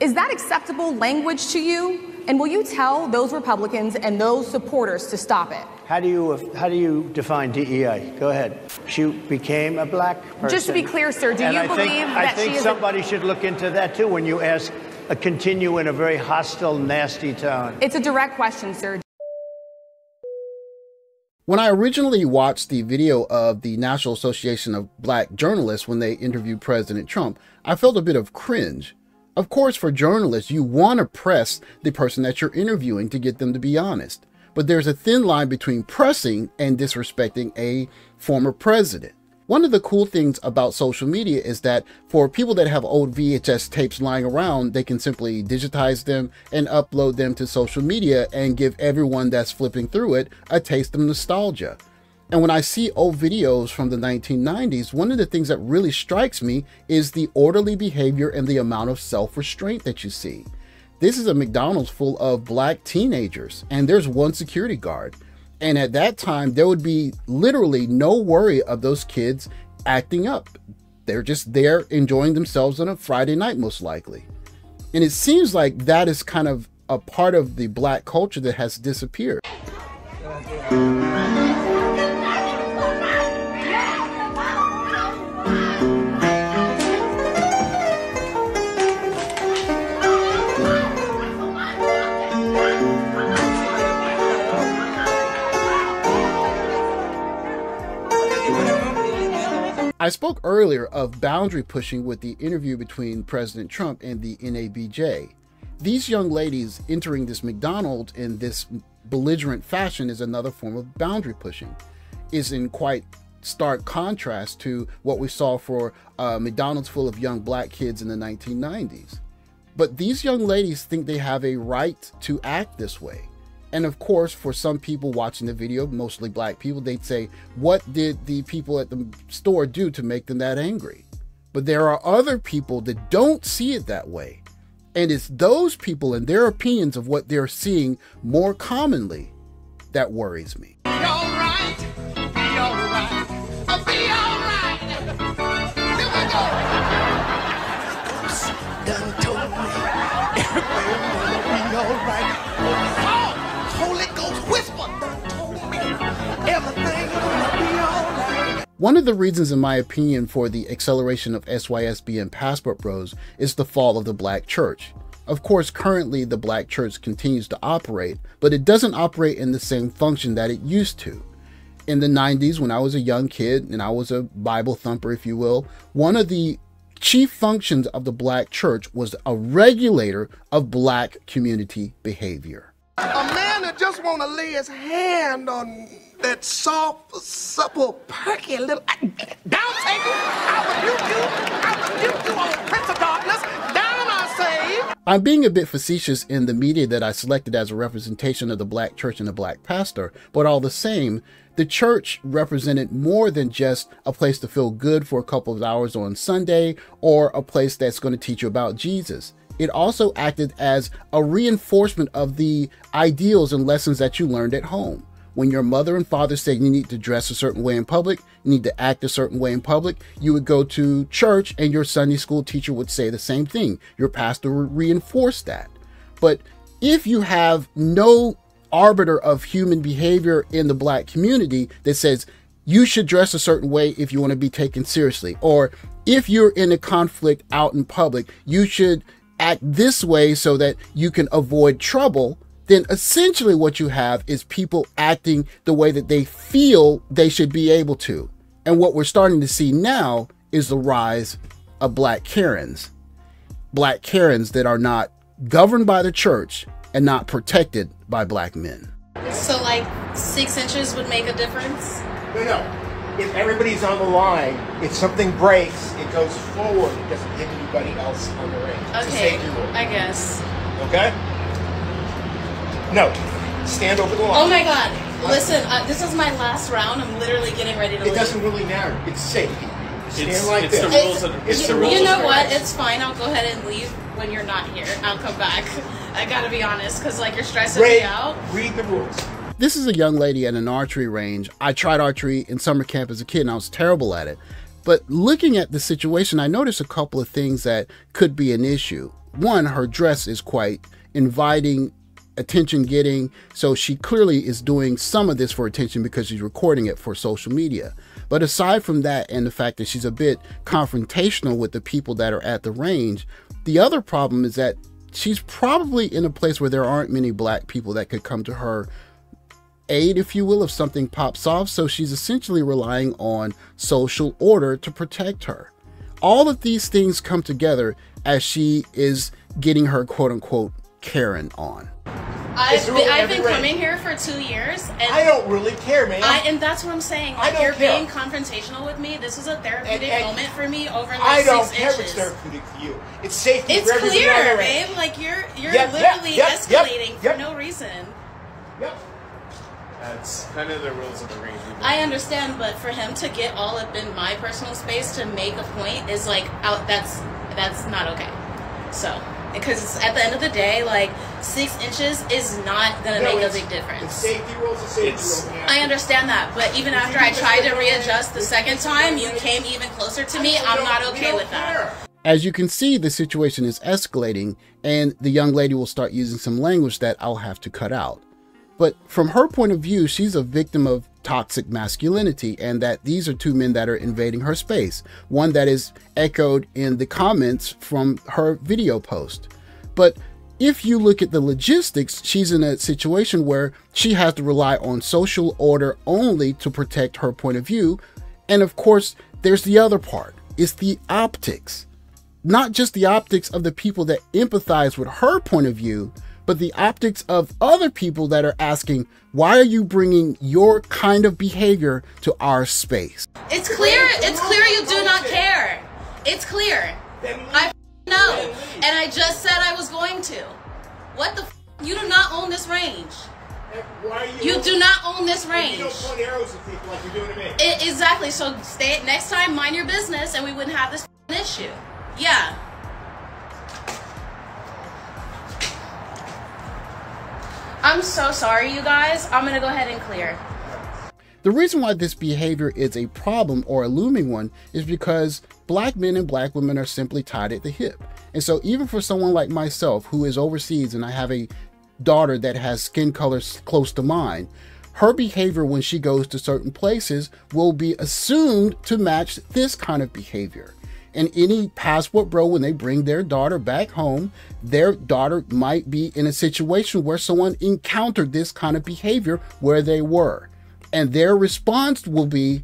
Is that acceptable language to you? And will you tell those Republicans and those supporters to stop it? How do you define DEI? Go ahead. She became a black person. Just to be clear, sir, do you believe that she is? I think somebody should look into that too when you ask, continue in a very hostile, nasty tone. It's a direct question, sir. When I originally watched the video of the National Association of Black Journalists when they interviewed President Trump, I felt a bit of cringe. Of course, for journalists, you want to press the person that you're interviewing to get them to be honest. But there's a thin line between pressing and disrespecting a former president. One of the cool things about social media is that for people that have old VHS tapes lying around, they can simply digitize them and upload them to social media and give everyone that's flipping through it a taste of nostalgia. And when I see old videos from the 1990s, one of the things that really strikes me is the orderly behavior and the amount of self-restraint that you see. This is a McDonald's full of black teenagers, and there's one security guard. And at that time, there would be literally no worry of those kids acting up. They're just there enjoying themselves on a Friday night, most likely. And it seems like that is kind of a part of the black culture that has disappeared. I spoke earlier of boundary pushing with the interview between President Trump and the NABJ. These young ladies entering this McDonald's in this belligerent fashion is another form of boundary pushing. It's in quite stark contrast to what we saw for McDonald's full of young black kids in the 1990s. But these young ladies think they have a right to act this way. And of course, for some people watching the video, mostly black people, they'd say, what did the people at the store do to make them that angry? But there are other people that don't see it that way. And it's those people and their opinions of what they're seeing more commonly that worries me. Be all right. Be all right. Be all right. Here we go. Done told me everything gonna be all right. Holy Ghost whisper told me everything gonna be all right. One of the reasons, in my opinion, for the acceleration of SYSB and Passport Bros is the fall of the black church. Of course, currently the black church continues to operate, but it doesn't operate in the same function that it used to. In the 90s, when I was a young kid and I was a Bible thumper, if you will, one of the chief functions of the black church was a regulator of black community behavior. A man that just want to lay his hand on that soft, supple, perky little... Down, Satan! I rebuke you, old prince of darkness! Down, I say! I'm being a bit facetious in the media that I selected as a representation of the black church and the black pastor, but all the same, the church represented more than just a place to feel good for a couple of hours on Sunday or a place that's going to teach you about Jesus. It also acted as a reinforcement of the ideals and lessons that you learned at home. When your mother and father said you need to dress a certain way in public, you need to act a certain way in public, you would go to church and your Sunday school teacher would say the same thing. Your pastor would reinforce that. But if you have no arbiter of human behavior in the black community that says you should dress a certain way if you want to be taken seriously, or if you're in a conflict out in public, you should act this way so that you can avoid trouble, then essentially what you have is people acting the way that they feel they should be able to. And what we're starting to see now is the rise of black Karens. Black Karens that are not governed by the church and not protected by black men. So like 6 inches would make a difference? No. If everybody's on the line, if something breaks, it goes forward. It doesn't hit anybody else on the ring. Okay, I guess. Okay? No. Stand over the line. Oh my God. Listen, this is my last round. I'm literally getting ready to leave. It doesn't really matter. It's safe. Stand like this. It's the rules. You know what? It's fine. I'll go ahead and leave when you're not here. I'll come back. I gotta be honest, because like you're stressing me out. Read the rules. This is a young lady at an archery range. I tried archery in summer camp as a kid and I was terrible at it. But looking at the situation, I noticed a couple of things that could be an issue. one, her dress is quite inviting, attention getting. So she clearly is doing some of this for attention because she's recording it for social media. But aside from that, and the fact that she's a bit confrontational with the people that are at the range, the other problem is that she's probably in a place where there aren't many black people that could come to her aid, if you will, if something pops off. So she's essentially relying on social order to protect her. All of these things come together as she is getting her quote unquote Karen on. I've been coming here for 2 years, and I don't really care, man. And that's what I'm saying. Like, you're being confrontational with me. This was a therapeutic moment for me over like I don't 6 care inches. if it's therapeutic for you. It's safety. It's for everybody clear, on the babe. range. Like you're literally escalating for no reason. Yep. That's kind of the rules of the range. I understand, but for him to get all up in my personal space to make a point is like that's not okay. So, because at the end of the day, like 6 inches is not gonna make a big difference. It's safety rules. It's safety rules. I understand that, but even after I tried to readjust the second time, you came even closer to me. I'm not okay with that. As you can see, the situation is escalating, and the young lady will start using some language that I'll have to cut out. But from her point of view, she's a victim of toxic masculinity, and that these are two men that are invading her space. One that is echoed in the comments from her video post. But if you look at the logistics, she's in a situation where she has to rely on social order only to protect her point of view. And of course, there's the other part. It's the optics. Not just the optics of the people that empathize with her point of view, but the optics of other people that are asking, why are you bringing your kind of behavior to our space? It's clear you do not care. It's clear. I know. And I just said I was going to. What the You do not own this range. You do not own this range. You don't point arrows at people like you're doing to me. Exactly. So next time, mind your business, and we wouldn't have this issue. Yeah. I'm so sorry, you guys. I'm gonna go ahead and clear. The reason why this behavior is a problem, or a looming one, is because black men and black women are simply tied at the hip. And so even for someone like myself who is overseas, and I have a daughter that has skin colors close to mine, her behavior when she goes to certain places will be assumed to match this kind of behavior. And any passport bro, when they bring their daughter back home, their daughter might be in a situation where someone encountered this kind of behavior where they were. And their response will be,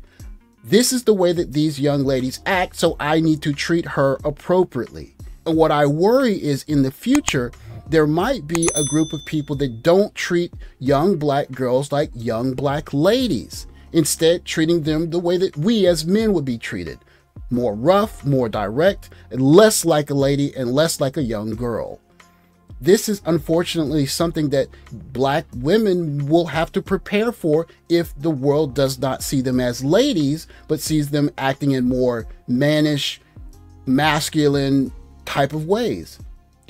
this is the way that these young ladies act, so I need to treat her appropriately. And what I worry is in the future, there might be a group of people that don't treat young black girls like young black ladies, instead treating them the way that we as men would be treated. More rough, more direct, and less like a lady and less like a young girl. This is unfortunately something that black women will have to prepare for if the world does not see them as ladies, but sees them acting in more mannish, masculine type of ways.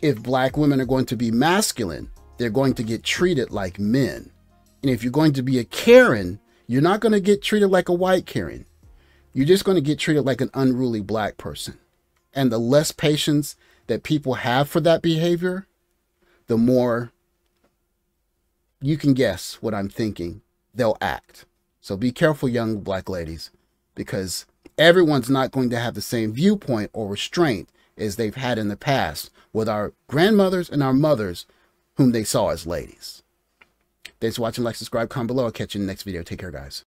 If black women are going to be masculine, they're going to get treated like men. And if you're going to be a Karen, you're not going to get treated like a white Karen. You're just going to get treated like an unruly black person. And the less patience that people have for that behavior, the more you can guess what I'm thinking they'll act. So be careful, young black ladies, because everyone's not going to have the same viewpoint or restraint as they've had in the past with our grandmothers and our mothers whom they saw as ladies. Thanks for watching. Like, subscribe, comment below. I'll catch you in the next video. Take care, guys.